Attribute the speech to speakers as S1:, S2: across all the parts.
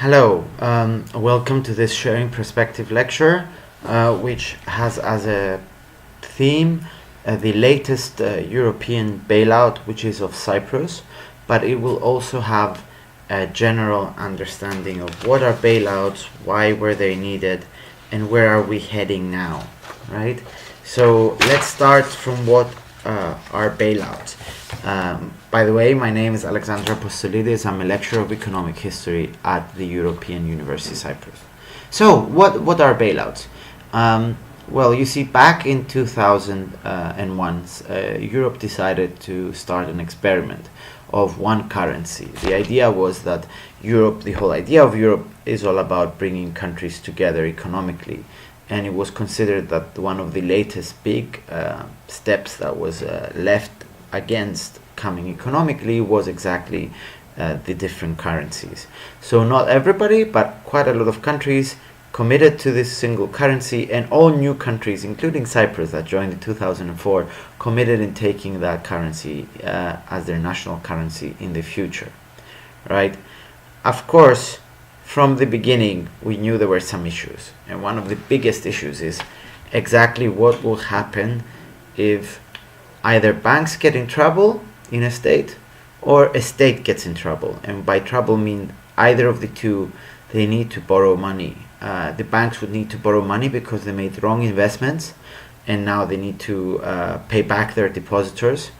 S1: Hello, welcome to this Sharing Perspective lecture, which has as a theme the latest European bailout, which is of Cyprus, but it will also have a general understanding of what are bailouts, why were they needed, and where are we heading now, right? So let's start from what are bailouts. By the way, my name is Alexandros Apostolides. I'm a lecturer of economic history at the European University Cyprus. So, what are bailouts? Well, you see, back in 2001, Europe decided to start an experiment of one currency. The idea was that the whole idea of Europe is all about bringing countries together economically. And it was considered that one of the latest big steps that was left against coming economically was exactly the different currencies. So not everybody, but quite a lot of countries committed to this single currency, and all new countries, including Cyprus that joined in 2004, committed in taking that currency as their national currency in the future, right? Of course, from the beginning, we knew there were some issues. And one of the biggest issues is exactly what will happen if either banks get in trouble in a state or a state gets in trouble. And by trouble, mean either of the two, they need to borrow money. The banks would need to borrow money because they made wrong investments and now they need to pay back their depositors.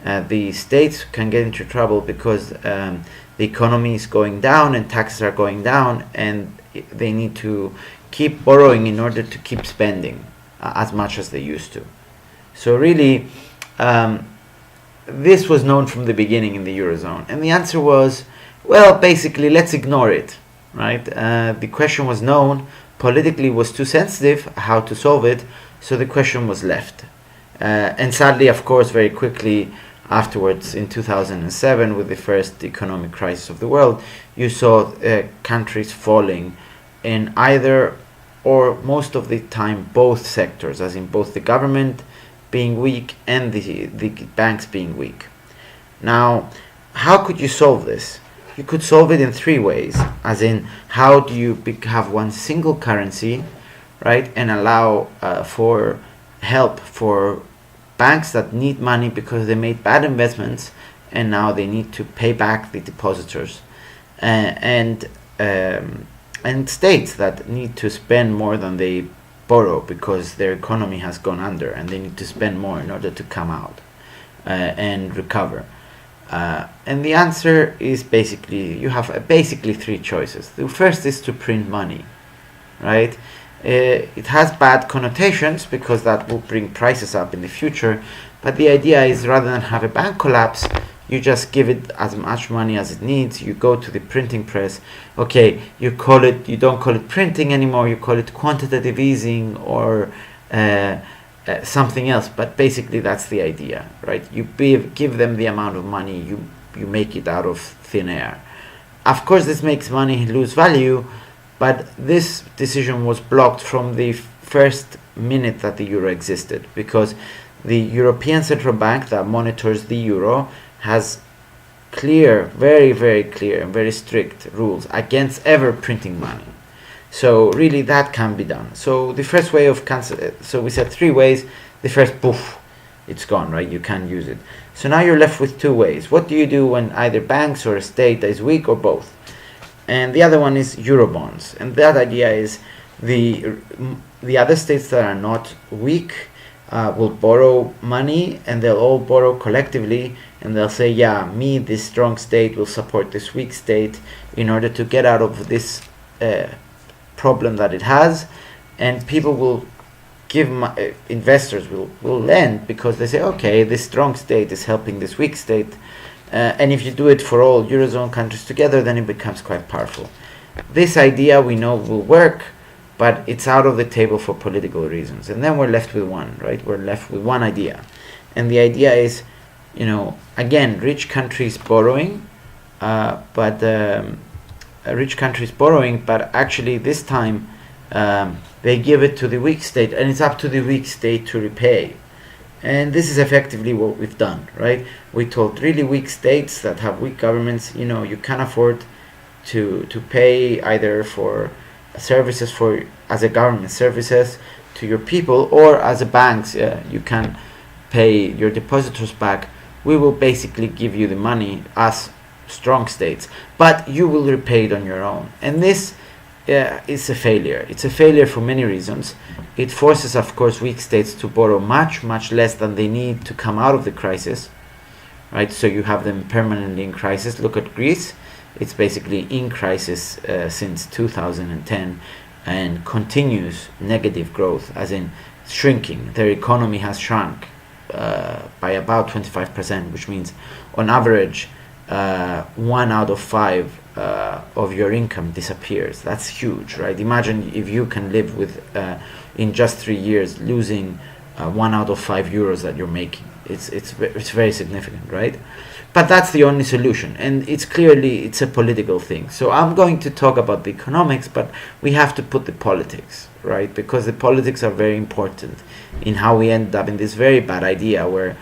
S1: The states can get into trouble because the economy is going down and taxes are going down, and they need to keep borrowing in order to keep spending as much as they used to. So really, this was known from the beginning in the Eurozone. And the answer was, well, basically, let's ignore it, right? The question was known, politically was too sensitive how to solve it, so the question was left. And sadly, of course, very quickly, afterwards, in 2007, with the first economic crisis of the world, you saw countries falling in either or most of the time both sectors, as in both the government being weak and the banks being weak. Now, how could you solve this? You could solve it in three ways, as in how do you have one single currency, right, and allow for help for banks that need money because they made bad investments and now they need to pay back the depositors, and states that need to spend more than they borrow because their economy has gone under and they need to spend more in order to come out and recover. And the answer is basically, you have basically three choices. The first is to print money, right? It has bad connotations because that will bring prices up in the future, but the idea is rather than have a bank collapse, you just give it as much money as it needs. You go to the printing press. Okay, you don't call it printing anymore, you call it quantitative easing or something else, but basically that's the idea, right? You give them the amount of money, you make it out of thin air. Of course, this makes money lose value, but this decision was blocked from the first minute that the euro existed, because the European Central Bank that monitors the euro has clear, very, very clear and very strict rules against ever printing money. So really that can be done. So the first way of so we said three ways. The first, poof, it's gone, right? You can't use it. So now you're left with two ways. What do you do when either banks or a state is weak or both? And the other one is Eurobonds. And that idea is the other states that are not weak will borrow money, and they'll all borrow collectively, and they'll say, yeah, this strong state will support this weak state in order to get out of this problem that it has. And people will give, investors will lend because they say, okay, this strong state is helping this weak state. And if you do it for all Eurozone countries together, then it becomes quite powerful. This idea we know will work, but it's out of the table for political reasons. And then we're left with one, right? We're left with one idea. And the idea is, again, rich countries borrowing, but actually this time they give it to the weak state, and it's up to the weak state to repay. And this is effectively what we've done, right? We told really weak states that have weak governments, you can't afford to pay either for services for as a government services to your people, or as a banks you can pay your depositors back. We will basically give you the money as strong states, but you will repay it on your own. And this is a failure. It's a failure for many reasons. It forces, of course, weak states to borrow much less than they need to come out of the crisis, right? So you have them permanently in crisis. Look at Greece. It's basically in crisis since 2010 and continues negative growth, as in shrinking. Their economy has shrunk by about 25%, which means on average 1 out of 5 of your income disappears. That's huge, right? Imagine if you can live with in just 3 years losing 1 out of 5 euros that you're making. It's very significant, right? But that's the only solution, and it's a political thing. So I'm going to talk about the economics, but we have to put the politics, right? Because the politics are very important in how we end up in this very bad idea where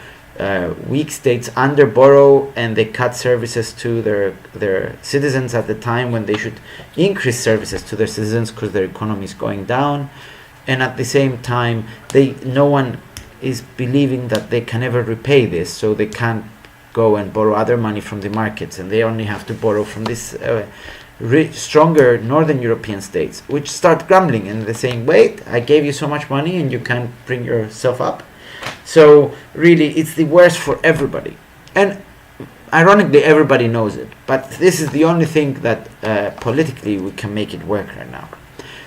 S1: weak states underborrow and they cut services to their citizens at the time when they should increase services to their citizens because their economy is going down, and at the same time no one is believing that they can ever repay this, so they can't go and borrow other money from the markets, and they only have to borrow from this stronger northern European states, which start grumbling and they're saying, wait, I gave you so much money and you can't bring yourself up. So really it's the worst for everybody, and ironically everybody knows it, but this is the only thing that politically we can make it work right now.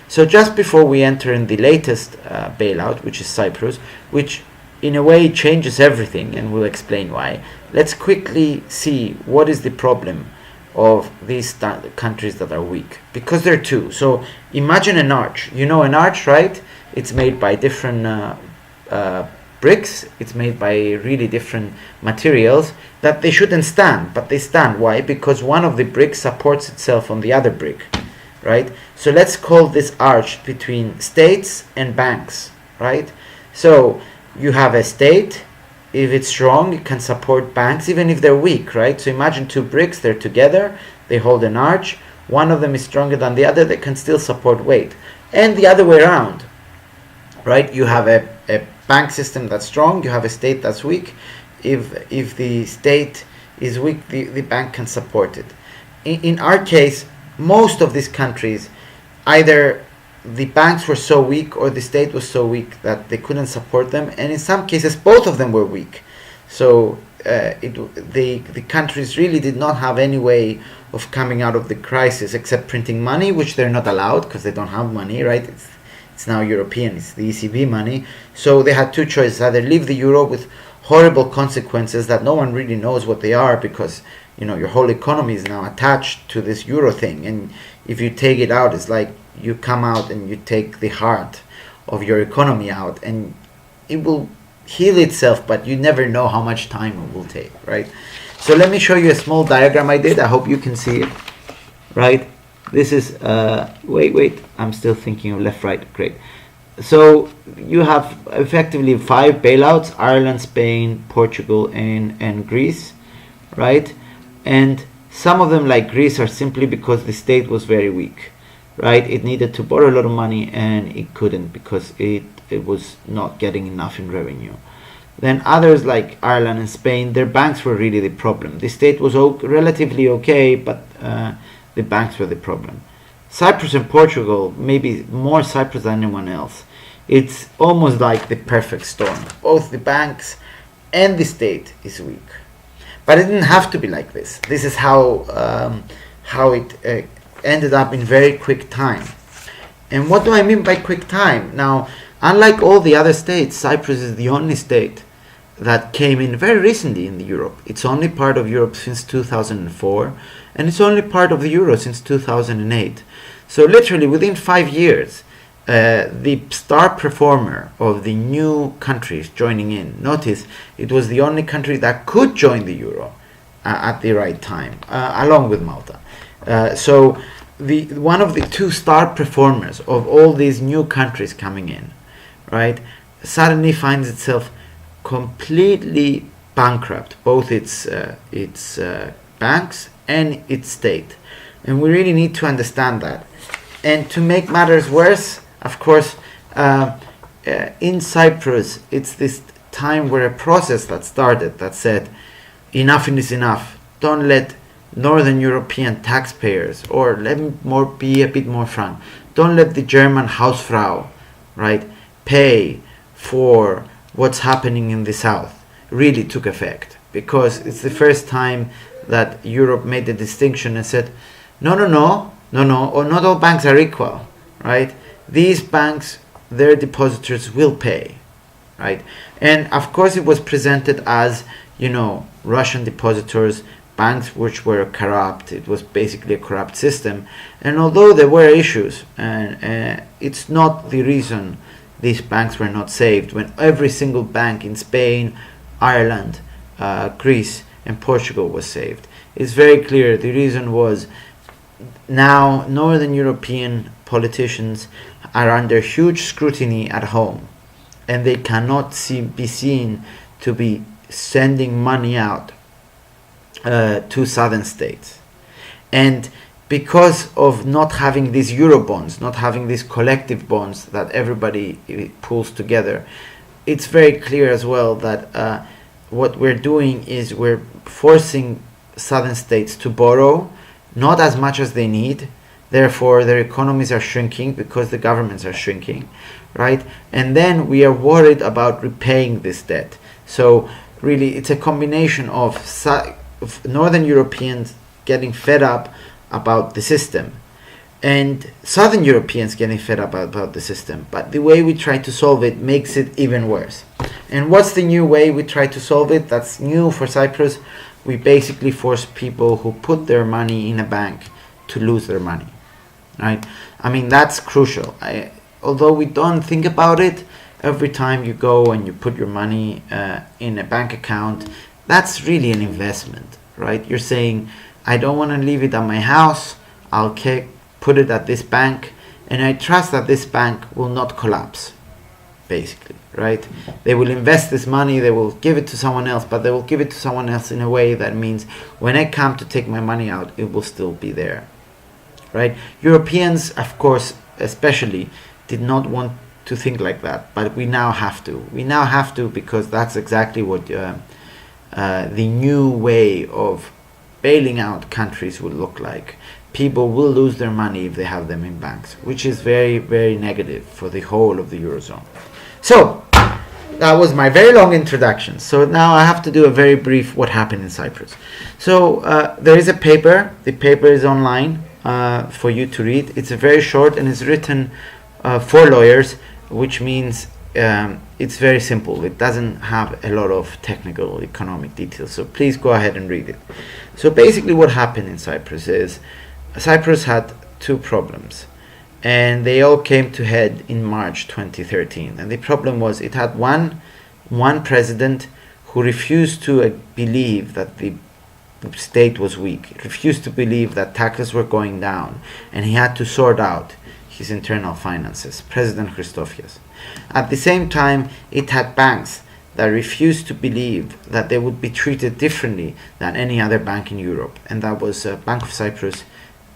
S1: So just before we enter in the latest bailout, which is Cyprus, which in a way changes everything, and we'll explain why, let's quickly see what is the problem of these countries that are weak, because there are two. So imagine an arch. You know an arch, right? It's made by different bricks. It's made by really different materials that they shouldn't stand, but they stand. Why? Because one of the bricks supports itself on the other brick, right? So let's call this arch between states and banks, right? So you have a state. If it's strong, it can support banks even if they're weak, right? So imagine two bricks, they're together, they hold an arch, one of them is stronger than the other, they can still support weight. And the other way around, right? You have a bank system that's strong, you have a state that's weak. If the state is weak, the bank can support it. In our case, most of these countries, either the banks were so weak or the state was so weak that they couldn't support them, and in some cases both of them were weak. So the countries really did not have any way of coming out of the crisis except printing money, which they're not allowed because they don't have money, right? It's now European, it's the ECB money. So they had two choices: either leave the euro with horrible consequences that no one really knows what they are, because your whole economy is now attached to this euro thing, and if you take it out, it's like you come out and you take the heart of your economy out, and it will heal itself, but you never know how much time it will take, right? So let me show you a small diagram I did. I hope you can see it, right? This is wait, I'm still thinking of left, right. Great. So you have effectively 5 bailouts: Ireland, Spain, Portugal, and Greece, right? And some of them, like Greece, are simply because the state was very weak, right? It needed to borrow a lot of money and it couldn't because it was not getting enough in revenue. Then others like Ireland and Spain, their banks were really the problem. The state was relatively okay, but the banks were the problem. Cyprus and Portugal, maybe more Cyprus than anyone else. It's almost like the perfect storm. Both the banks and the state is weak. But it didn't have to be like this. This is how it ended up in very quick time. And what do I mean by quick time? Now, unlike all the other states, Cyprus is the only state that came in very recently in Europe. It's only part of Europe since 2004, and it's only part of the euro since 2008. So literally within 5 years, the star performer of the new countries joining in, notice it was the only country that could join the euro at the right time, along with Malta. So one of the 2 star performers of all these new countries coming in, right, suddenly finds itself completely bankrupt, both its banks and its state. And we really need to understand that. And to make matters worse, of course, in Cyprus, it's this time where a process that started that said, enough is enough. Don't let Northern European taxpayers, or let me be a bit more frank, don't let the German Hausfrau, right, pay for what's happening in the south, really took effect. Because it's the first time that Europe made the distinction and said, no, or not all banks are equal, right? These banks, their depositors will pay, right? And of course it was presented as, Russian depositors, banks which were corrupt. It was basically a corrupt system. And although there were issues, and it's not the reason these banks were not saved, when every single bank in Spain, Ireland, Greece and Portugal was saved. It's very clear the reason was now Northern European politicians are under huge scrutiny at home, and they cannot be seen to be sending money out to southern states. And because of not having these Eurobonds, not having these collective bonds that everybody pulls together, it's very clear as well that what we're doing is we're forcing southern states to borrow not as much as they need. Therefore, their economies are shrinking because the governments are shrinking, right? And then we are worried about repaying this debt. So really, it's a combination of Northern Europeans getting fed up about the system and Southern Europeans getting fed up about the system. But the way we try to solve it makes it even worse. And what's the new way we try to solve it? That's new for Cyprus. We basically force people who put their money in a bank to lose their money, right? I mean, that's crucial. Although we don't think about it, every time you go and you put your money in a bank account, that's really an investment, right? You're saying, I don't want to leave it at my house. I'll put it at this bank, and I trust that this bank will not collapse, basically, right? They will invest this money, they will give it to someone else, but they will give it to someone else in a way that means when I come to take my money out, it will still be there, right? Europeans, of course, especially, did not want to think like that, but we now have to. We now have to, because that's exactly what the new way of bailing out countries will look like. People will lose their money if they have them in banks, which is very, very negative for the whole of the Eurozone. So, that was my very long introduction. So now I have to do a very brief what happened in Cyprus. So there is a paper. The paper is online for you to read. It's very short and it's written for lawyers, which means it's very simple. It doesn't have a lot of technical economic details. So please go ahead and read it. So basically what happened in Cyprus is Cyprus had two problems, and they all came to head in March 2013. And the problem was it had one president who refused to believe that the state was weak, refused to believe that taxes were going down, and he had to sort out his internal finances, President Christofias. At the same time, it had banks that refused to believe that they would be treated differently than any other bank in Europe, and that was Bank of Cyprus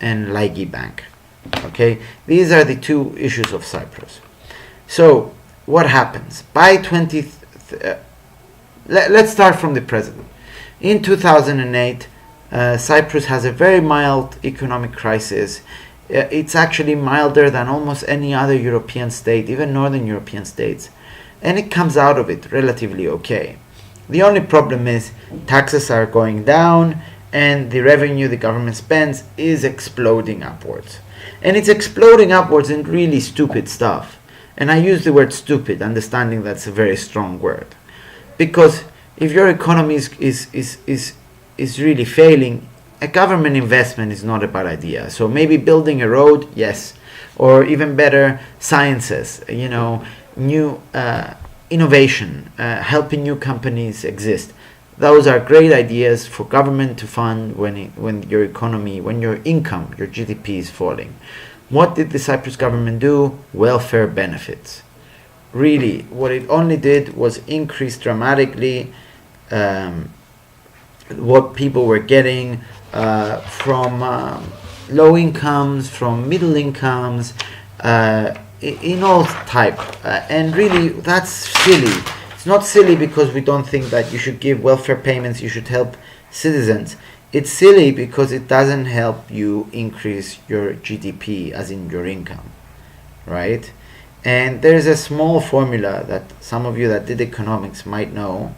S1: and Laiki Bank. Okay, these are the two issues of Cyprus. So what happens by let's start from the president. In 2008, Cyprus has a very mild economic crisis. It's actually milder than almost any other European state, even Northern European states, and it comes out of it relatively okay. The only problem is taxes are going down and the revenue the government spends is exploding upwards. And it's exploding upwards in really stupid stuff. And I use the word stupid, understanding that's a very strong word. Because if your economy is really failing, a government investment is not a bad idea. So maybe building a road, yes. Or even better, sciences, new innovation, helping new companies exist. Those are great ideas for government to fund when your economy, when your income, your GDP is falling. What did the Cyprus government do? Welfare benefits. Really, what it only did was increase dramatically what people were getting from low incomes, from middle incomes, in all type, and really that's silly. It's not silly because we don't think that you should give welfare payments, you should help citizens. It's silly because it doesn't help you increase your GDP, as in your income, right? And there's a small formula that some of you that did economics might know,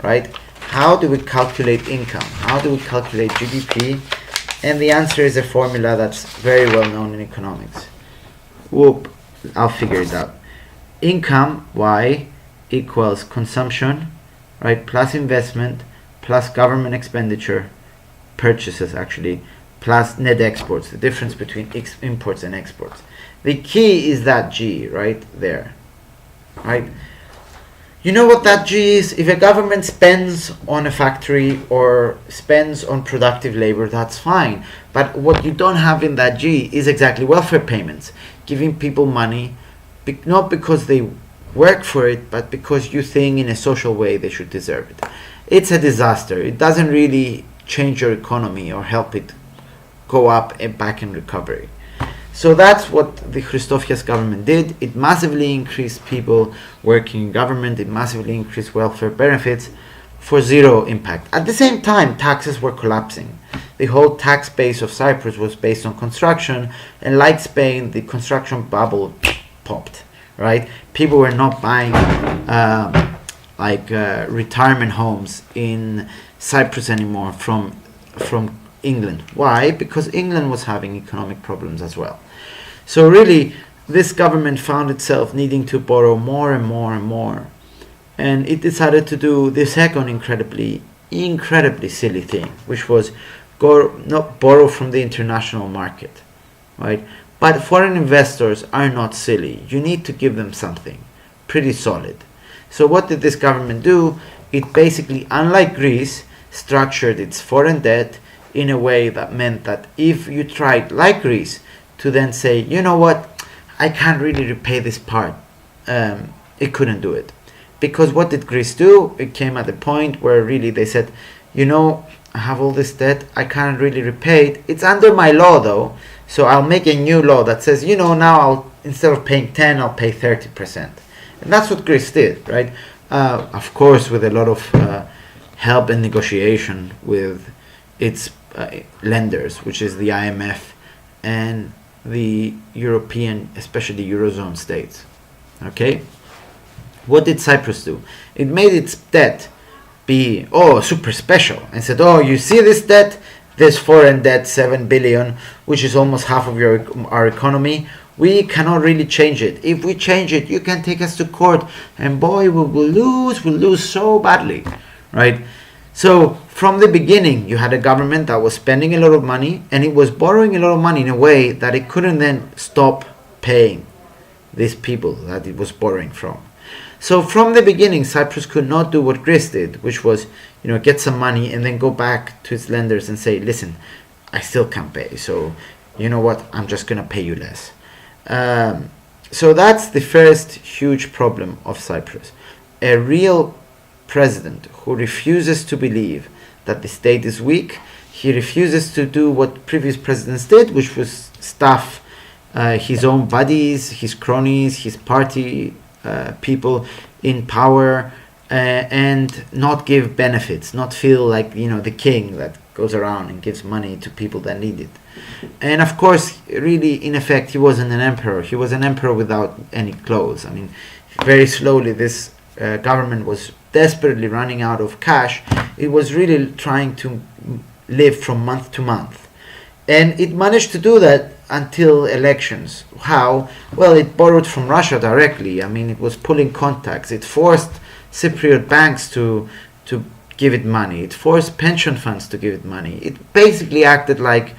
S1: right? How do we calculate income? How do we calculate GDP? And the answer is a formula that's very well known in economics. Whoop, I'll figure it out. Income, Y, equals consumption, right, plus investment, plus government expenditure, purchases actually, plus net exports, the difference between imports and exports. The key is that G right there, right? You know what that G is? If a government spends on a factory or spends on productive labor, that's fine. But what you don't have in that G is exactly welfare payments, giving people money, not because they work for it, but because you think in a social way they should deserve it. It's a disaster. It doesn't really change your economy or help it go up and back in recovery. So that's what the Christofias government did. It massively increased people working in government. It massively increased welfare benefits for zero impact. At the same time, taxes were collapsing. The whole tax base of Cyprus was based on construction, and like Spain, the construction bubble popped, right? People were not buying retirement homes in Cyprus anymore from England. Why? Because England was having economic problems as well. So really, this government found itself needing to borrow more and more and more. And it decided to do the second incredibly silly thing, which was not borrow from the international market, right? But foreign investors are not silly. You need to give them something pretty solid. So what did this government do? It basically, unlike Greece, structured its foreign debt in a way that meant that if you tried, like Greece, to then say, you know what, I can't really repay this part, it couldn't do it. Because what did Greece do? It came at a point where really they said, you know, I have all this debt, I can't really repay it. It's under my law though, so I'll make a new law that says, you know, now I'll, instead of paying 10, I'll pay 30%. And that's what Greece did, right? Of course, with a lot of help and negotiation with its lenders, which is the IMF and the European, especially Eurozone states. Okay? What did Cyprus do? It made its debt be, super special, and said, you see this debt? This foreign debt, 7 billion, which is almost half of our economy. We cannot really change it. If we change it, you can take us to court, and boy, we'll lose so badly, right? So from the beginning, you had a government that was spending a lot of money, and it was borrowing a lot of money in a way that it couldn't then stop paying these people that it was borrowing from. So from the beginning, Cyprus could not do what Greece did, which was, get some money and then go back to its lenders and say, listen, I still can't pay. So you know what? I'm just going to pay you less. So that's the first huge problem of Cyprus. A real president who refuses to believe that the state is weak. He refuses to do what previous presidents did, which was stuff his own buddies, his cronies, his party people in power, and not give benefits, not feel like the king that goes around and gives money to people that need it. And of course, really, in effect, he wasn't an emperor. He was an emperor without any clothes. I mean, very slowly this government was desperately running out of cash. It was really trying to live from month to month. And it managed to do that until elections. How? Well, it borrowed from Russia directly. I mean, it was pulling contacts. It forced Cypriot banks to give it money. It forced pension funds to give it money. It basically acted like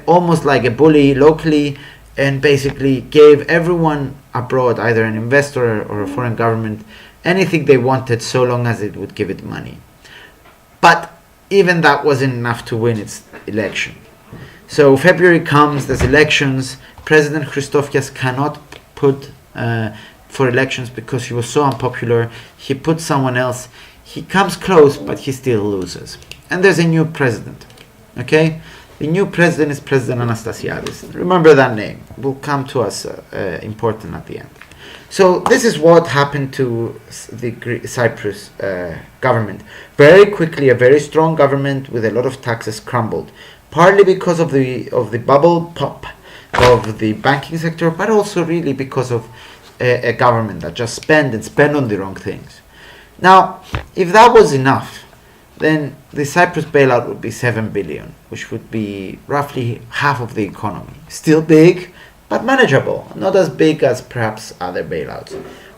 S1: almost like a bully locally, and basically gave everyone abroad, either an investor or a foreign government, anything they wanted so long as it would give it money. But even that wasn't enough to win its election. So February comes, there's elections. President Christofias cannot put for elections because he was so unpopular. He put someone else. He comes close, but he still loses. And there's a new president. Okay? The new president is President Anastasiadis. Remember that name. Will come to us important at the end. So this is what happened to the Cyprus government. Very quickly, a very strong government with a lot of taxes crumbled, partly because of the bubble pop of the banking sector, but also really because of a government that just spend on the wrong things. Now, if that was enough, then the Cyprus bailout would be 7 billion, which would be roughly half of the economy. Still big, but manageable. Not as big as perhaps other bailouts.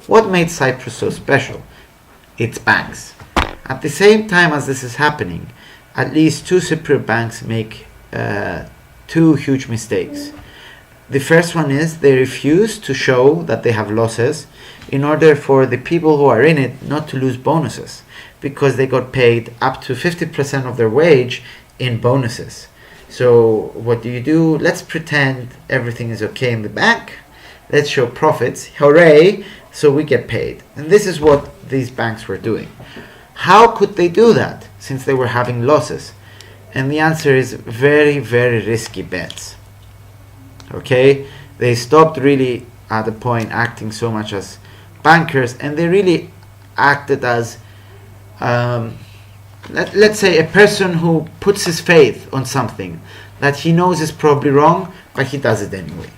S1: What made Cyprus so special? Its banks. At the same time as this is happening, at least 2 Cypriot banks make 2 huge mistakes. The first one is they refuse to show that they have losses in order for the people who are in it not to lose bonuses, because they got paid up to 50% of their wage in bonuses. So what do? Let's pretend everything is okay in the bank. Let's show profits. Hooray! So we get paid. And this is what these banks were doing. How could they do that since they were having losses? And the answer is very, very risky bets. Okay? They stopped really at the point acting so much as bankers, and they really acted as let's say a person who puts his faith on something that he knows is probably wrong, but he does it anyway,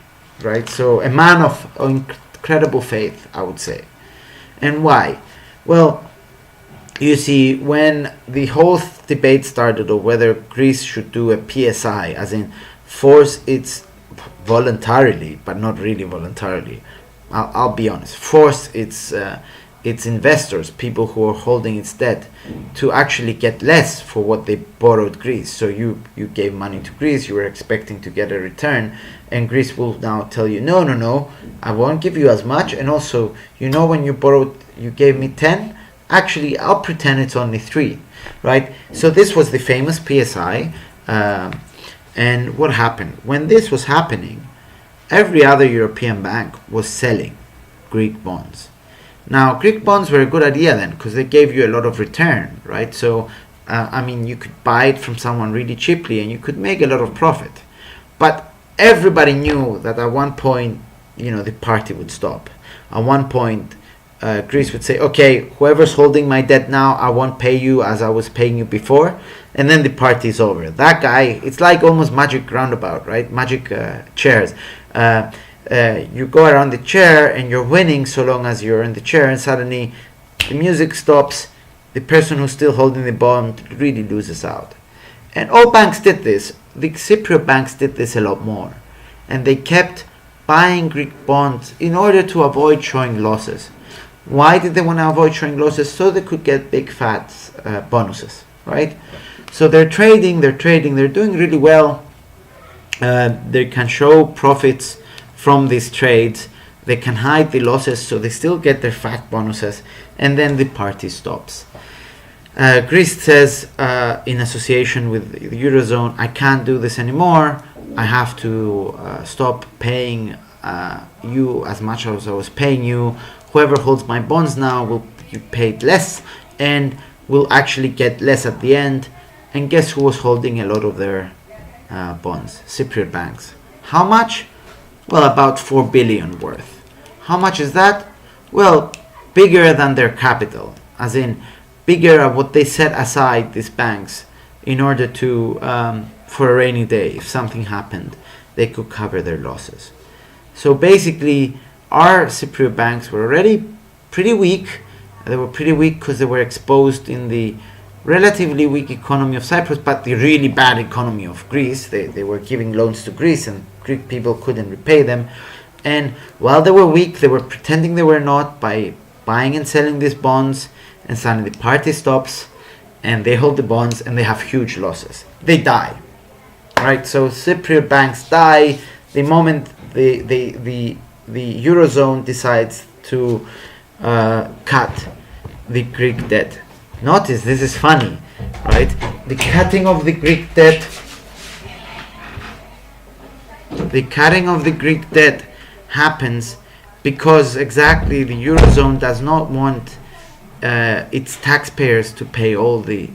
S1: right? So a man of incredible faith, I would say. And why? Well, you see, when the whole debate started of whether Greece should do a PSI, as in force its voluntarily, but not really voluntarily, I'll be honest, force its investors, people who are holding its debt, to actually get less for what they borrowed Greece. So you gave money to Greece, you were expecting to get a return, and Greece will now tell you, no, I won't give you as much, and also, when you borrowed, you gave me 10, actually I'll pretend it's only 3, right? So this was the famous PSI, and what happened? When this was happening, every other European bank was selling Greek bonds. Now, Greek bonds were a good idea then, because they gave you a lot of return, right? So, you could buy it from someone really cheaply and you could make a lot of profit. But everybody knew that at one point, the party would stop. At one point, Greece would say, okay, whoever's holding my debt now, I won't pay you as I was paying you before. And then the party is over. That guy, it's like almost magic roundabout, right? Magic chairs. You go around the chair and you're winning so long as you're in the chair, and suddenly the music stops. The person who's still holding the bond really loses out. And all banks did this. The Cypriot banks did this a lot more. And they kept buying Greek bonds in order to avoid showing losses. Why did they want to avoid showing losses? So they could get big fat bonuses, right? So they're trading, they're doing really well. They can show profits from these trades. They can hide the losses, so they still get their fat bonuses, and then the party stops. Greece says, in association with the Eurozone, I can't do this anymore. I have to stop paying you as much as I was paying you. Whoever holds my bonds now will be paid less and will actually get less at the end. And guess who was holding a lot of their bonds? Cypriot banks. How much? Well, about 4 billion worth. How much is that? Well, bigger than their capital, as in bigger than what they set aside, these banks, in order to for a rainy day. If something happened, they could cover their losses. So basically, our Cypriot banks were already pretty weak. They were pretty weak because they were exposed in the relatively weak economy of Cyprus, but the really bad economy of Greece. They were giving loans to Greece, and Greek people couldn't repay them. And while they were weak, they were pretending they were not by buying and selling these bonds, and suddenly the party stops, and they hold the bonds, and they have huge losses. They die, right? So Cypriot banks die the moment the Eurozone decides to cut the Greek debt. Notice, this is funny, right? The cutting of the Greek debt happens because exactly the Eurozone does not want its taxpayers to pay all the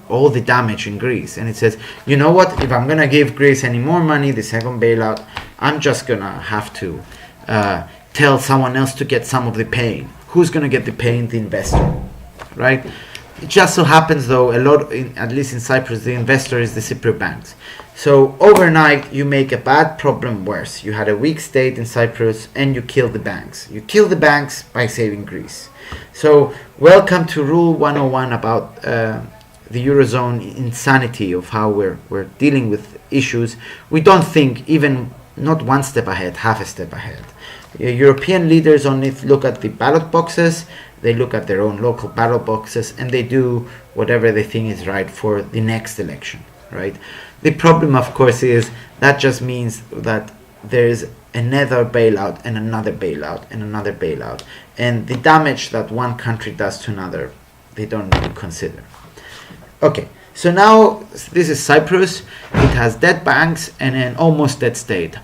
S1: all the damage in Greece, and it says, you know what, if I'm going to give Greece any more money, the second bailout, I'm just going to have to tell someone else to get some of the pain. Who's going to get the pain? The investor, right? It just so happens, though, at least in Cyprus, the investor is the Cypriot banks. So overnight, you make a bad problem worse. You had a weak state in Cyprus, and you kill the banks. You kill the banks by saving Greece. So welcome to Rule 101 about the Eurozone insanity of how we're dealing with issues. We don't think even not one step ahead, half a step ahead. European leaders only look at the ballot boxes. They look at their own local ballot boxes, and they do whatever they think is right for the next election, right? The problem, of course, is that just means that there is another bailout and another bailout and another bailout. And the damage that one country does to another, they don't really consider. Okay, so now this is Cyprus. It has dead banks and an almost dead state.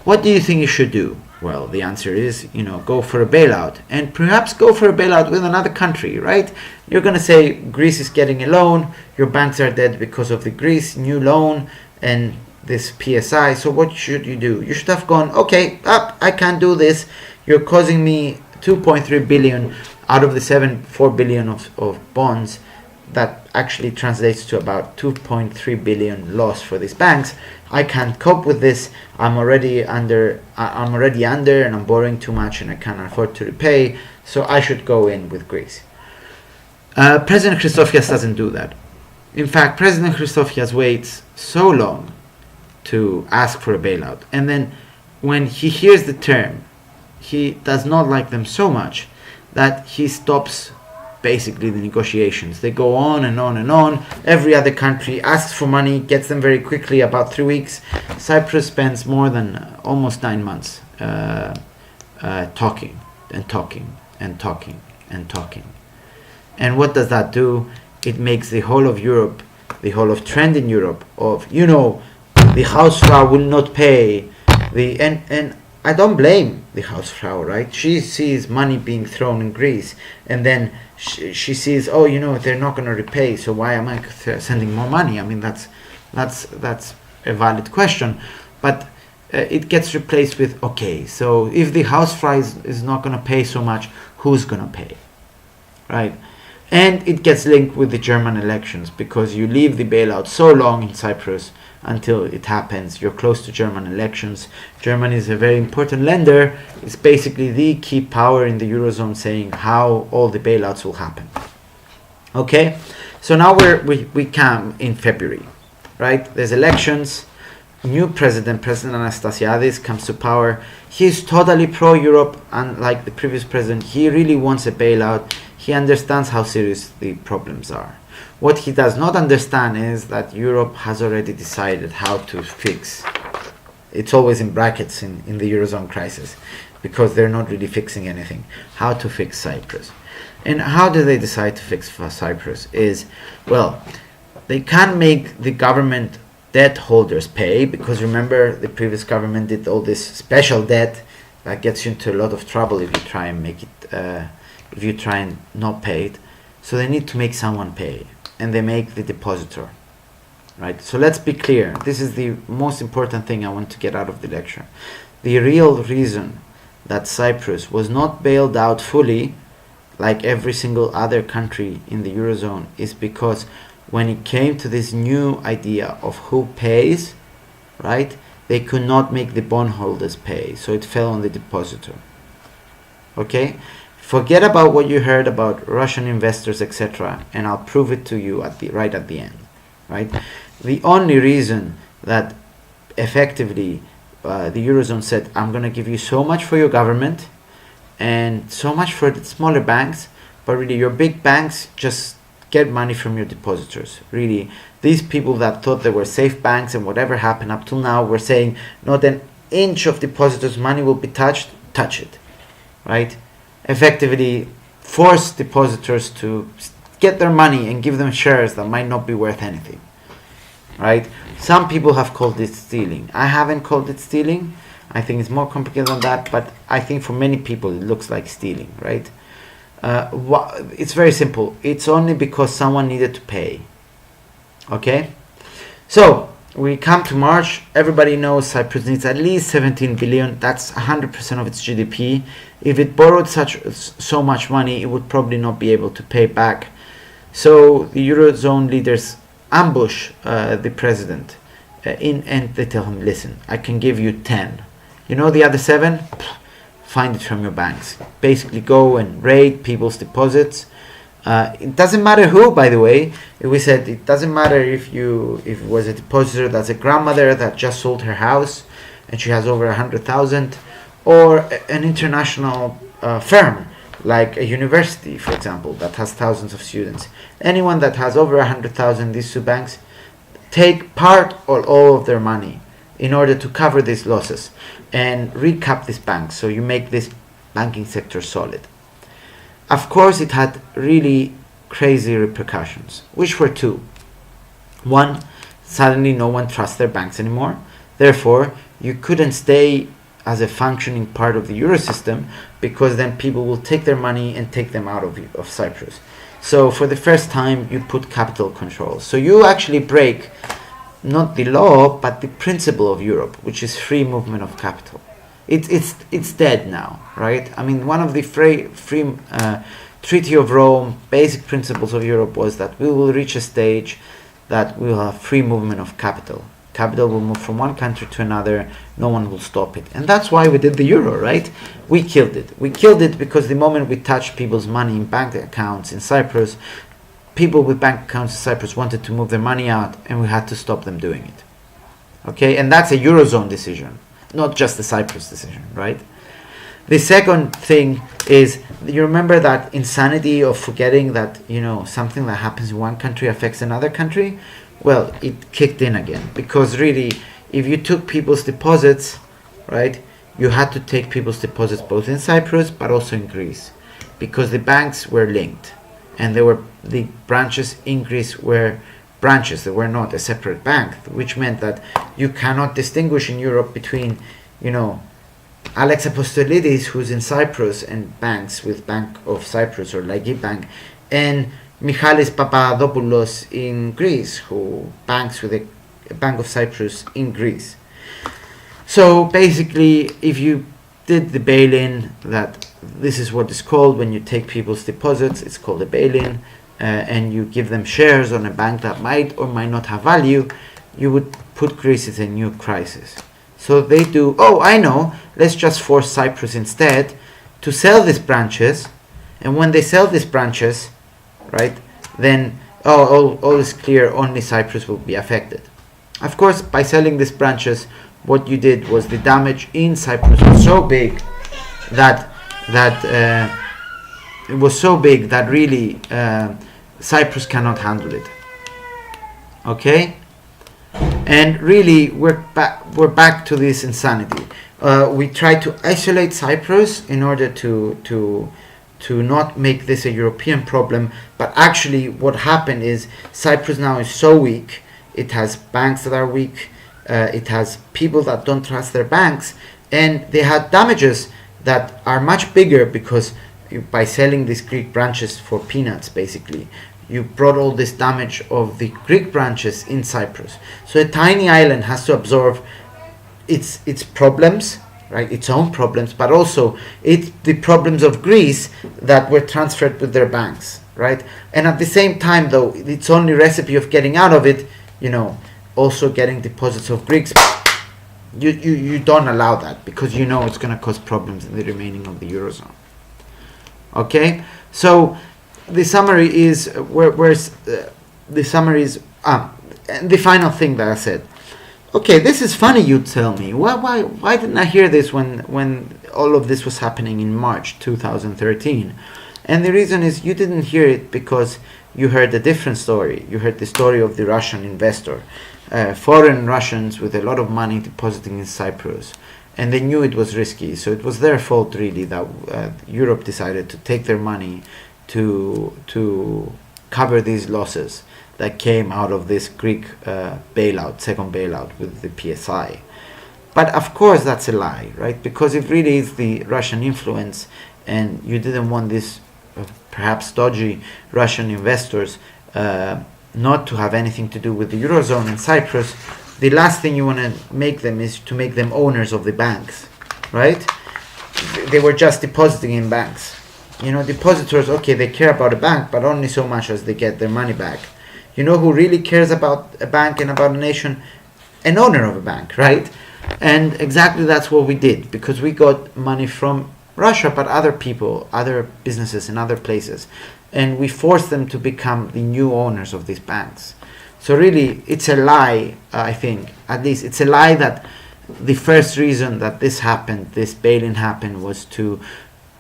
S1: What do you think you should do? Well, the answer is, go for a bailout, and perhaps go for a bailout with another country, right? You're going to say Greece is getting a loan, your banks are dead because of the Greece new loan and this PSI. So what should you do? You should have gone, okay, I can't do this. You're causing me 2.3 billion out of the 4 billion of bonds. That actually translates to about 2.3 billion loss for these banks. I can't cope with this. I'm already under, and I'm borrowing too much, and I can't afford to repay. So I should go in with Greece. President Christofias doesn't do that. In fact, President Christofias waits so long to ask for a bailout, and then when he hears the term, he does not like them so much that he stops basically the negotiations. They go on and on and on. Every other country asks for money, gets them very quickly, about 3 weeks. Cyprus spends more than almost 9 months talking and talking and talking and talking. And what does that do? It makes the whole of Europe, the whole of trend in Europe of, the Hausfrau will not pay. And I don't blame the Hausfrau, right? She sees money being thrown in Greece, and then she sees, they're not going to repay, so why am I sending more money? I mean, that's a valid question, but it gets replaced with, okay, so if the Hausfrau is not going to pay so much, who's going to pay, right? And it gets linked with the German elections, because you leave the bailout so long in Cyprus until it happens. You're close to German elections. Germany is a very important lender. It's basically the key power in the Eurozone, saying how all the bailouts will happen. Okay, so now we come in February, right? There's elections. New President Anastasiadis, comes to power. He's totally pro-Europe, unlike the previous president. He really wants a bailout. He understands how serious the problems are. What he does not understand is that Europe has already decided how to fix. It's always in brackets in the Eurozone crisis, because they're not really fixing anything. How to fix Cyprus. And how do they decide to fix Cyprus is, well, they can't make the government debt holders pay, because remember, the previous government did all this special debt that gets you into a lot of trouble if you try and make it, if you try and not pay it. So they need to make someone pay, and they make the depositor, right? So let's be clear. This is the most important thing I want to get out of the lecture. The real reason that Cyprus was not bailed out fully, like every single other country in the Eurozone, is because when it came to this new idea of who pays, right, they could not make the bondholders pay, so it fell on the depositor. Okay? Forget about what you heard about Russian investors, etc., and I'll prove it to you right at the end, right? The only reason that effectively the Eurozone said, I'm going to give you so much for your government and so much for the smaller banks, but really your big banks just get money from your depositors. Really, these people that thought they were safe banks and whatever happened up till now were saying not an inch of depositors' money will be touched, touch it, right? Effectively force depositors to get their money and give them shares that might not be worth anything, right? Some people have called it stealing. I haven't called it stealing. I think it's more complicated than that, but I think for many people it looks like stealing, right? It's very simple. It's only because someone needed to pay. Okay, so we come to March. Everybody knows Cyprus needs at least 17 billion. That's 100% of its GDP. If it borrowed so much money, it would probably not be able to pay back. So the Eurozone leaders ambush the president and they tell him, listen, I can give you 10. You know the other 7? Find it from your banks. Basically go and raid people's deposits. It doesn't matter who, by the way. We said it doesn't matter if it was a depositor that's a grandmother that just sold her house and she has over 100,000, or an international firm like a university, for example, that has thousands of students. Anyone that has over 100,000, these two banks take part or all of their money in order to cover these losses and recap this bank, so you make this banking sector solid. Of course, it had really crazy repercussions, which were two. One, suddenly no one trusts their banks anymore. Therefore, you couldn't stay as a functioning part of the euro system, because then people will take their money and take them out of Cyprus. So for the first time, you put capital controls. So you actually break not the law, but the principle of Europe, which is free movement of capital. It's dead now, right? I mean, one of the Treaty of Rome basic principles of Europe was that we will reach a stage that we will have free movement of capital. Capital will move from one country to another. No one will stop it. And that's why we did the euro, right? We killed it. We killed it because the moment we touched people's money in bank accounts in Cyprus, people with bank accounts in Cyprus wanted to move their money out, and we had to stop them doing it. Okay? And that's a Eurozone decision, not just a Cyprus decision, right? The second thing is, you remember that insanity of forgetting that, something that happens in one country affects another country? Well, it kicked in again, because really, if you took people's deposits, right, you had to take people's deposits both in Cyprus but also in Greece, because the banks were linked, and the branches in Greece were branches. They were not a separate bank, which meant that you cannot distinguish in Europe between, Alex Apostolides, who's in Cyprus and banks with Bank of Cyprus or Laiki Bank, and Michalis Papadopoulos in Greece, who banks with the Bank of Cyprus in Greece. So basically, if you did the bail-in, that this is what is called when you take people's deposits, it's called a bail-in, and you give them shares on a bank that might or might not have value, you would put Greece in a new crisis. So they do, I know, let's just force Cyprus instead to sell these branches, and when they sell these branches, right, then all is clear, only Cyprus will be affected. Of course, by selling these branches, what you did was the damage in Cyprus was so big that it was so big that really Cyprus cannot handle it. Okay? And really, we're back to this insanity. We try to isolate Cyprus in order to not make this a European problem, but actually what happened is Cyprus now is so weak. It has banks that are weak, it has people that don't trust their banks, and they had damages that are much bigger, because by selling these Greek branches for peanuts, basically, you brought all this damage of the Greek branches in Cyprus. So a tiny island has to absorb its problems, right, its own problems, but also the problems of Greece that were transferred with their banks, right? And at the same time, though, its only recipe of getting out of it, also getting deposits of Greeks, you don't allow that, because it's going to cause problems in the remaining of the Eurozone. Okay? So the summary is, and the final thing that I said, okay, this is funny, you tell me. Why didn't I hear this when all of this was happening in March 2013? And the reason is you didn't hear it because you heard a different story. You heard the story of the Russian investor, foreign Russians with a lot of money depositing in Cyprus, and they knew it was risky. So it was their fault, really, that Europe decided to take their money to cover these losses that came out of this Greek second bailout with the PSI. But of course that's a lie, right? Because it really is the Russian influence, and you didn't want this perhaps dodgy Russian investors not to have anything to do with the Eurozone and Cyprus, the last thing you want to make them is to make them owners of the banks, right? They were just depositing in banks. Depositors, okay, they care about a bank, but only so much as they get their money back. You know who really cares about a bank and about a nation? An owner of a bank, right? And exactly that's what we did, because we got money from Russia, but other people, other businesses in other places, and we forced them to become the new owners of these banks. So really, it's a lie, I think, at least it's a lie that the first reason that this happened, this bail-in happened, was to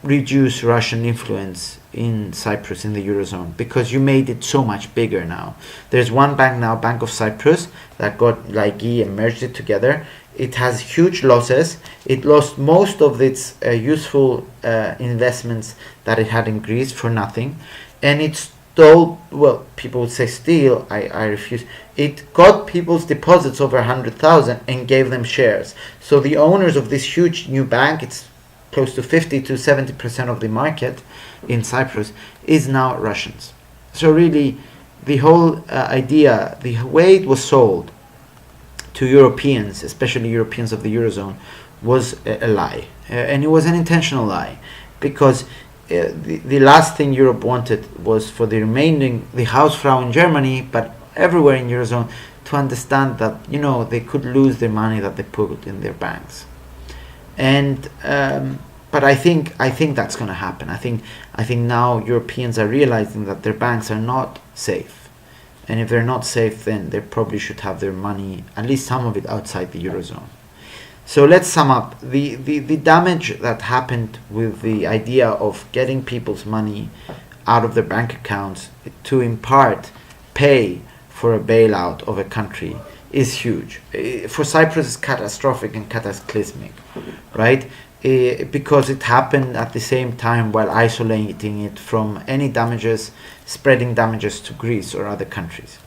S1: reduce Russian influence in Cyprus, in the Eurozone, because you made it so much bigger now. There's one bank now, Bank of Cyprus, that got Laiki and merged it together. It has huge losses. It lost most of its useful investments that it had in Greece for nothing. And it stole, well, people would say steal, I refuse. It got people's deposits over 100,000 and gave them shares. So the owners of this huge new bank, it's close to 50 to 70% of the market in Cyprus, is now Russians. So really, the whole idea, the way it was sold to Europeans, especially Europeans of the Eurozone, was a lie. And it was an intentional lie, because the last thing Europe wanted was for the Hausfrau in Germany, but everywhere in Eurozone, to understand that, they could lose the money that they put in their banks. And but I think that's going to happen. I think now Europeans are realizing that their banks are not safe, and if they're not safe, then they probably should have their money, at least some of it, outside the Eurozone. So let's sum up. The damage that happened with the idea of getting people's money out of their bank accounts to in part pay for a bailout of a country is huge. For Cyprus, it's catastrophic and cataclysmic, right? Because it happened at the same time while isolating it from any damages, spreading damages to Greece or other countries.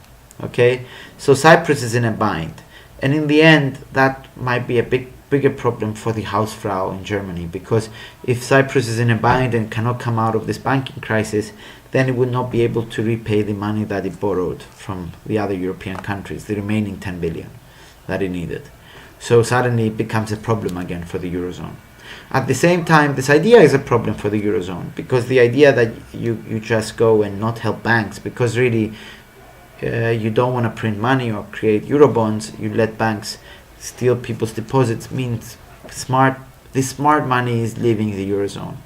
S1: Okay, so Cyprus is in a bind, and in the end, that might be a bigger problem for the Hausfrau in Germany, because if Cyprus is in a bind and cannot come out of this banking crisis, then it would not be able to repay the money that it borrowed from the other European countries, the remaining 10 billion that it needed. So suddenly it becomes a problem again for the Eurozone. At the same time, this idea is a problem for the Eurozone, because the idea that you just go and not help banks, because really you don't want to print money or create Eurobonds, you let banks steal people's deposits, means this smart money is leaving the Eurozone,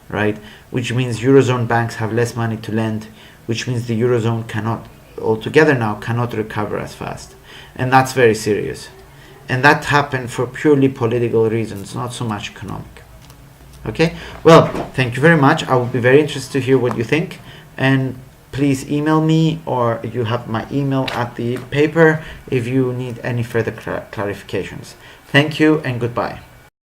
S1: right? Which means Eurozone banks have less money to lend, which means the Eurozone cannot recover as fast. And that's very serious. And that happened for purely political reasons, not so much economic. Okay? Well, thank you very much. I would be very interested to hear what you think. And please email me, or you have my email at the paper if you need any further clarifications. Thank you and goodbye.